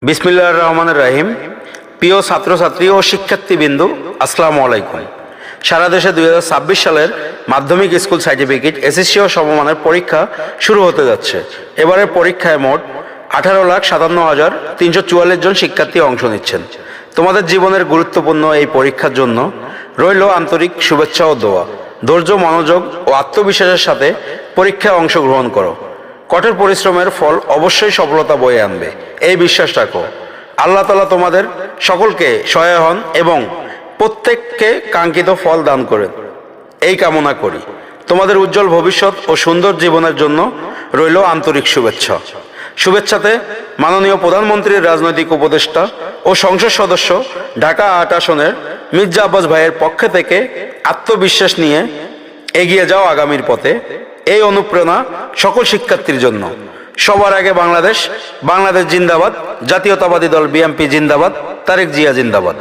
বিসমিল্লাহির রহমানির রহিম। প্রিয় ছাত্রছাত্রী ও শিক্ষার্থীবৃন্দ, আসসালামু আলাইকুম। সারা দেশে 2026 সালের মাধ্যমিক স্কুল সার্টিফিকেট এসএসসি ও সমমানের পরীক্ষা শুরু হতে যাচ্ছে। এবারের পরীক্ষায় মোট 18,57,344 জন শিক্ষার্থী অংশ নিচ্ছেন। তোমাদের জীবনের গুরুত্বপূর্ণ এই পরীক্ষার জন্য রইল আন্তরিক শুভেচ্ছা ও দোয়া। ধৈর্য, মনোযোগ ও আত্মবিশ্বাসের সাথে পরীক্ষায় অংশগ্রহণ করো। কঠোর পরিশ্রমের ফল অবশ্যই সফলতা বয়ে আনবে, এই বিশ্বাস রাখো। আল্লাহ তাআলা তোমাদের সকলকে সহায় হন এবং প্রত্যেককে কাঙ্ক্ষিত ফল দান করেন, এই কামনা করি। তোমাদের উজ্জ্বল ভবিষ্যৎ ও সুন্দর জীবনের জন্য রইল আন্তরিক শুভেচ্ছা। শুভেচ্ছাতে মাননীয় প্রধানমন্ত্রীর রাজনৈতিক উপদেষ্টা ও সংসদ সদস্য ঢাকা ৮ আসনের মির্জা আব্বাস ভাইয়ের পক্ষ থেকে আত্মবিশ্বাস নিয়ে এগিয়ে যাও আগামীর পথে, এই অনুপ্রেরণা সকল শিক্ষার্থীর জন্য। সবার আগে বাংলাদেশ, বাংলাদেশ জিন্দাবাদ। জাতীয়তাবাদী দল বিএনপি জিন্দাবাদ। তারেক জিয়া জিন্দাবাদ।